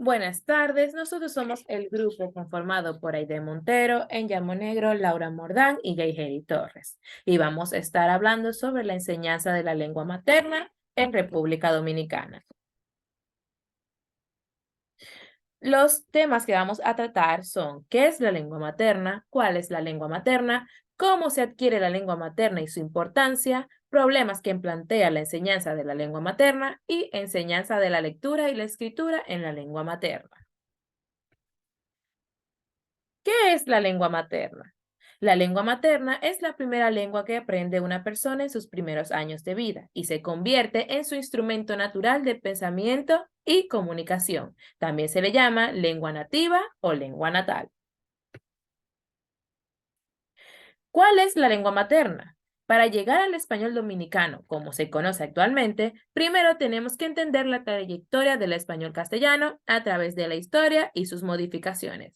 Buenas tardes, nosotros somos el grupo conformado por Aide Montero, Enyamo Negro, Laura Mordán y Yaiheri Torres. Y vamos a estar hablando sobre la enseñanza de la lengua materna en República Dominicana. Los temas que vamos a tratar son ¿qué es la lengua materna? ¿Cuál es la lengua materna? ¿Cómo se adquiere la lengua materna y su importancia? Problemas que plantea la enseñanza de la lengua materna y enseñanza de la lectura y la escritura en la lengua materna. ¿Qué es la lengua materna? La lengua materna es la primera lengua que aprende una persona en sus primeros años de vida y se convierte en su instrumento natural de pensamiento y comunicación. También se le llama lengua nativa o lengua natal. ¿Cuál es la lengua materna? Para llegar al español dominicano, como se conoce actualmente, primero tenemos que entender la trayectoria del español castellano a través de la historia y sus modificaciones.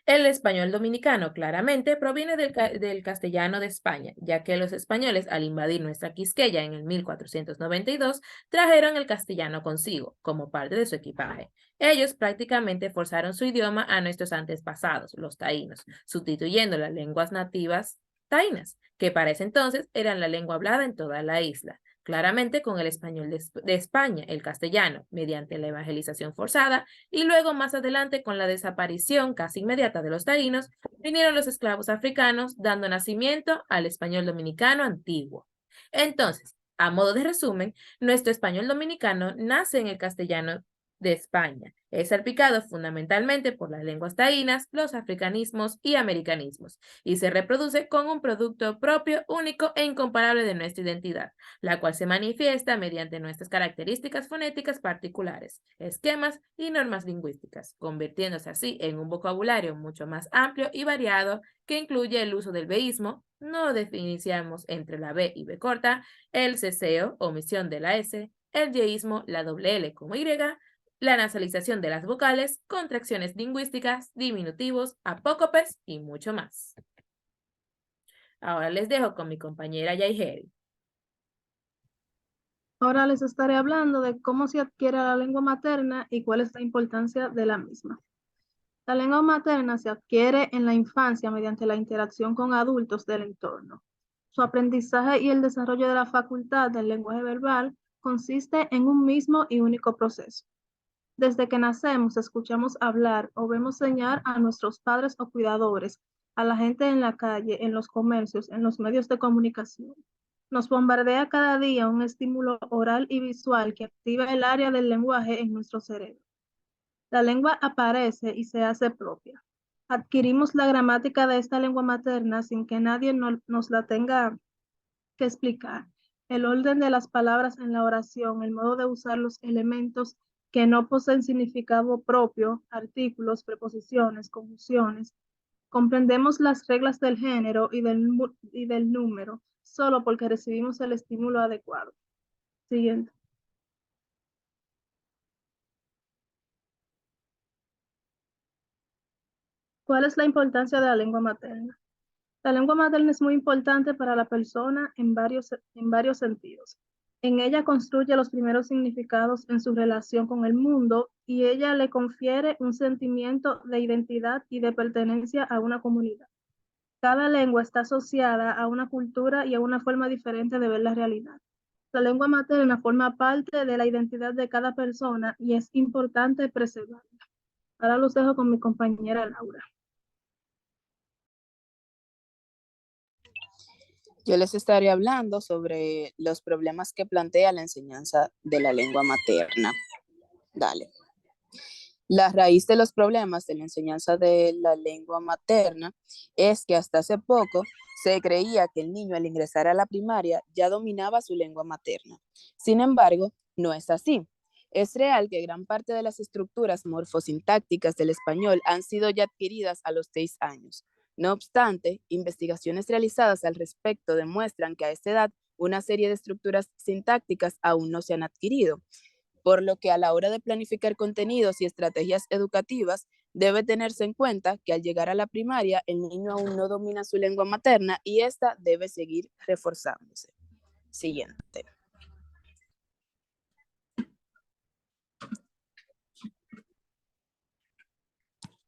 El español dominicano claramente proviene del castellano de España, ya que los españoles al invadir nuestra Quisqueya en el 1492 trajeron el castellano consigo, como parte de su equipaje. Ellos prácticamente forzaron su idioma a nuestros antepasados, los taínos, sustituyendo las lenguas nativas taínas, que para ese entonces eran la lengua hablada en toda la isla. Claramente con el español de España, el castellano, mediante la evangelización forzada, y luego más adelante con la desaparición casi inmediata de los taínos, vinieron los esclavos africanos, dando nacimiento al español dominicano antiguo. Entonces, a modo de resumen, nuestro español dominicano nace en el castellano de España. Es salpicado fundamentalmente por las lenguas taínas, los africanismos y americanismos, y se reproduce con un producto propio, único e incomparable de nuestra identidad, la cual se manifiesta mediante nuestras características fonéticas particulares, esquemas y normas lingüísticas, convirtiéndose así en un vocabulario mucho más amplio y variado que incluye el uso del veísmo, no diferenciamos entre la B y B corta, el ceseo, omisión de la S, el yeísmo, la doble L como Y, la nasalización de las vocales, contracciones lingüísticas, diminutivos, apócopes y mucho más. Ahora les dejo con mi compañera Yaiheri. Ahora les estaré hablando de cómo se adquiere la lengua materna y cuál es la importancia de la misma. La lengua materna se adquiere en la infancia mediante la interacción con adultos del entorno. Su aprendizaje y el desarrollo de la facultad del lenguaje verbal consiste en un mismo y único proceso. Desde que nacemos, escuchamos hablar o vemos señal a nuestros padres o cuidadores, a la gente en la calle, en los comercios, en los medios de comunicación. Nos bombardea cada día un estímulo oral y visual que activa el área del lenguaje en nuestro cerebro. La lengua aparece y se hace propia. Adquirimos la gramática de esta lengua materna sin que nadie nos la tenga que explicar. El orden de las palabras en la oración, el modo de usar los elementos que no poseen significado propio, artículos, preposiciones, conjunciones. Comprendemos las reglas del género y del número solo porque recibimos el estímulo adecuado. Siguiente. ¿Cuál es la importancia de la lengua materna? La lengua materna es muy importante para la persona en varios sentidos. En ella construye los primeros significados en su relación con el mundo y ella le confiere un sentimiento de identidad y de pertenencia a una comunidad. Cada lengua está asociada a una cultura y a una forma diferente de ver la realidad. La lengua materna forma parte de la identidad de cada persona y es importante preservarla. Ahora los dejo con mi compañera Laura. Yo les estaré hablando sobre los problemas que plantea la enseñanza de la lengua materna. Dale. La raíz de los problemas de la enseñanza de la lengua materna es que hasta hace poco se creía que el niño al ingresar a la primaria ya dominaba su lengua materna. Sin embargo, no es así. Es real que gran parte de las estructuras morfosintácticas del español han sido ya adquiridas a los 6 años. No obstante, investigaciones realizadas al respecto demuestran que a esta edad una serie de estructuras sintácticas aún no se han adquirido, por lo que a la hora de planificar contenidos y estrategias educativas debe tenerse en cuenta que al llegar a la primaria el niño aún no domina su lengua materna y esta debe seguir reforzándose. Siguiente.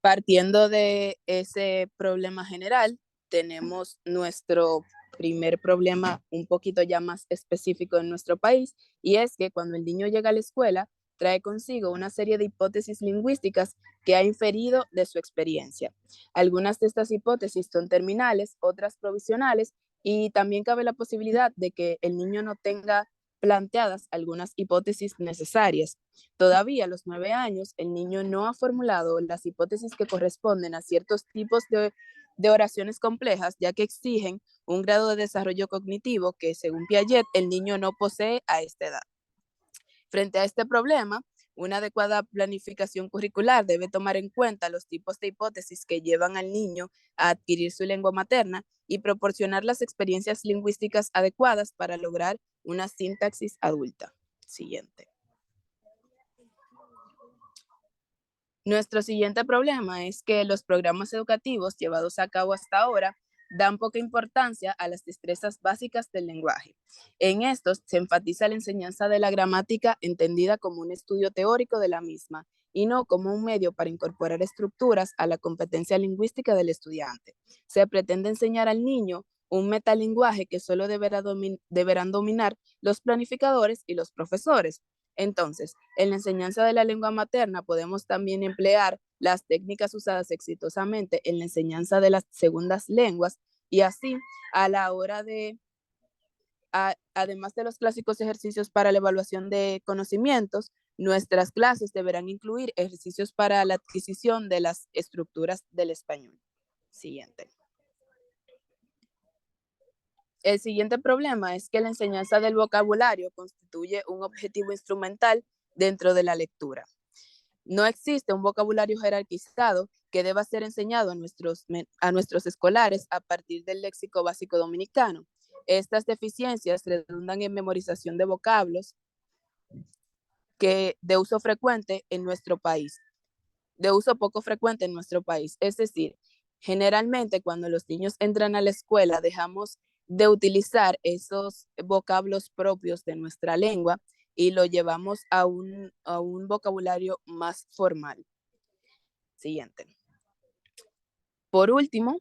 Partiendo de ese problema general, tenemos nuestro primer problema un poquito ya más específico en nuestro país, y es que cuando el niño llega a la escuela, trae consigo una serie de hipótesis lingüísticas que ha inferido de su experiencia. Algunas de estas hipótesis son terminales, otras provisionales, y también cabe la posibilidad de que el niño no tenga planteadas algunas hipótesis necesarias. Todavía a los 9 años, el niño no ha formulado las hipótesis que corresponden a ciertos tipos de oraciones complejas, ya que exigen un grado de desarrollo cognitivo que, según Piaget, el niño no posee a esta edad. Frente a este problema, una adecuada planificación curricular debe tomar en cuenta los tipos de hipótesis que llevan al niño a adquirir su lengua materna y proporcionar las experiencias lingüísticas adecuadas para lograr una sintaxis adulta. Siguiente. Nuestro siguiente problema es que los programas educativos llevados a cabo hasta ahora dan poca importancia a las destrezas básicas del lenguaje. En estos se enfatiza la enseñanza de la gramática entendida como un estudio teórico de la misma y no como un medio para incorporar estructuras a la competencia lingüística del estudiante. Se pretende enseñar al niño un metalenguaje que solo deberán dominar los planificadores y los profesores. Entonces, en la enseñanza de la lengua materna podemos también emplear las técnicas usadas exitosamente en la enseñanza de las segundas lenguas, y así, a la hora de, además de los clásicos ejercicios para la evaluación de conocimientos, nuestras clases deberán incluir ejercicios para la adquisición de las estructuras del español. Siguiente. El siguiente problema es que la enseñanza del vocabulario constituye un objetivo instrumental dentro de la lectura. No existe un vocabulario jerarquizado que deba ser enseñado a nuestros escolares a partir del léxico básico dominicano. Estas deficiencias redundan en memorización de vocablos de uso frecuente en nuestro país, de uso poco frecuente en nuestro país. Es decir, generalmente cuando los niños entran a la escuela dejamos de utilizar esos vocablos propios de nuestra lengua y lo llevamos a un vocabulario más formal. Siguiente. Por último,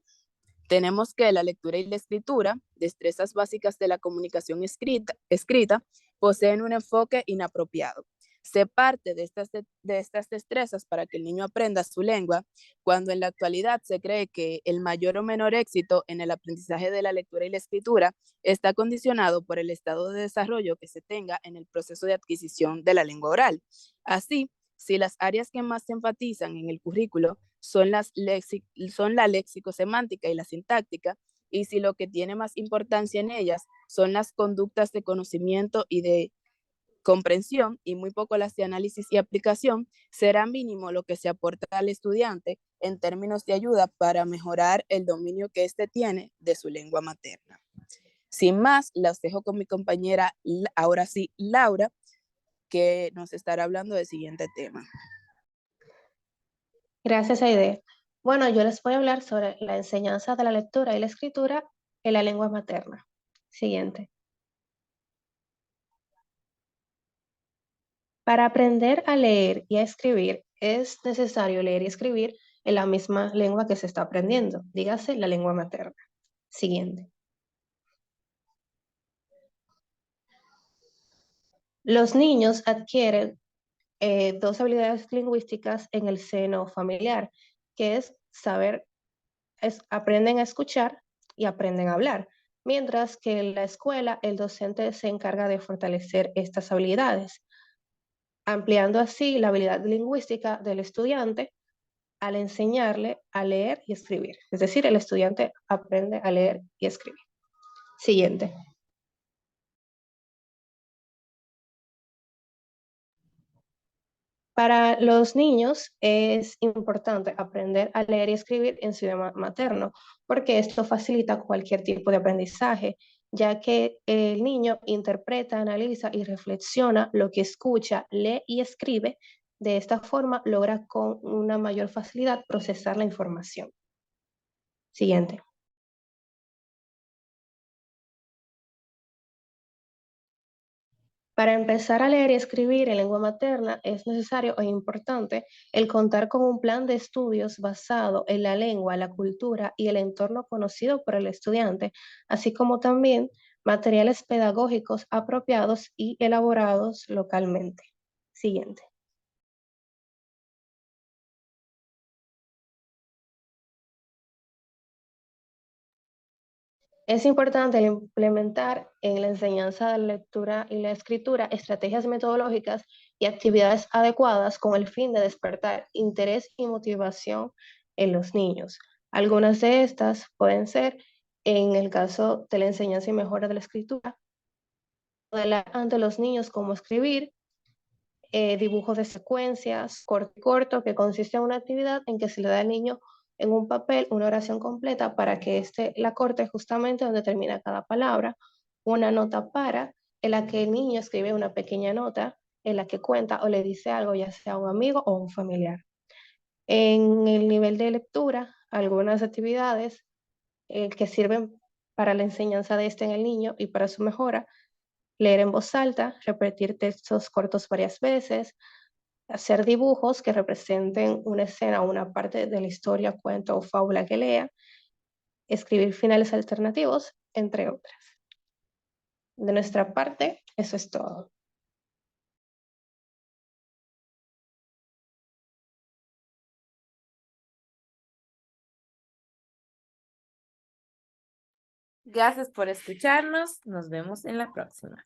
tenemos que la lectura y la escritura, destrezas básicas de la comunicación escrita, poseen un enfoque inapropiado. Se parte de estas destrezas para que el niño aprenda su lengua, cuando en la actualidad se cree que el mayor o menor éxito en el aprendizaje de la lectura y la escritura está condicionado por el estado de desarrollo que se tenga en el proceso de adquisición de la lengua oral. Así, si las áreas que más se enfatizan en el currículo son la léxico-semántica y la sintáctica, y si lo que tiene más importancia en ellas son las conductas de conocimiento y de comprensión y muy poco las de análisis y aplicación, será mínimo lo que se aporta al estudiante en términos de ayuda para mejorar el dominio que éste tiene de su lengua materna. Sin más, los dejo con mi compañera, ahora sí, Laura, que nos estará hablando del siguiente tema. Gracias, Aide. Bueno, yo les voy a hablar sobre la enseñanza de la lectura y la escritura en la lengua materna. Siguiente. Para aprender a leer y a escribir, es necesario leer y escribir en la misma lengua que se está aprendiendo, dígase la lengua materna. Siguiente. Los niños adquieren dos habilidades lingüísticas en el seno familiar, que es aprenden a escuchar y aprenden a hablar, mientras que en la escuela el docente se encarga de fortalecer estas habilidades, ampliando así la habilidad lingüística del estudiante al enseñarle a leer y escribir. Es decir, el estudiante aprende a leer y escribir. Siguiente. Para los niños es importante aprender a leer y escribir en su idioma materno, porque esto facilita cualquier tipo de aprendizaje, ya que el niño interpreta, analiza y reflexiona lo que escucha, lee y escribe. De esta forma logra con una mayor facilidad procesar la información. Siguiente. Para empezar a leer y escribir en lengua materna es necesario e importante el contar con un plan de estudios basado en la lengua, la cultura y el entorno conocido por el estudiante, así como también materiales pedagógicos apropiados y elaborados localmente. Siguiente. Es importante implementar en la enseñanza de la lectura y la escritura estrategias metodológicas y actividades adecuadas con el fin de despertar interés y motivación en los niños. Algunas de estas pueden ser, en el caso de la enseñanza y mejora de la escritura, modelar ante los niños cómo escribir, dibujos de secuencias, corto, que consiste en una actividad en que se le da al niño en un papel una oración completa para que éste la corte justamente donde termina cada palabra, una nota para, en la que el niño escribe una pequeña nota en la que cuenta o le dice algo, ya sea a un amigo o un familiar. En el nivel de lectura, algunas actividades que sirven para la enseñanza de este en el niño y para su mejora, leer en voz alta, repetir textos cortos varias veces, hacer dibujos que representen una escena o una parte de la historia, cuento o fábula que lea, escribir finales alternativos, entre otras. De nuestra parte, eso es todo. Gracias por escucharnos. Nos vemos en la próxima.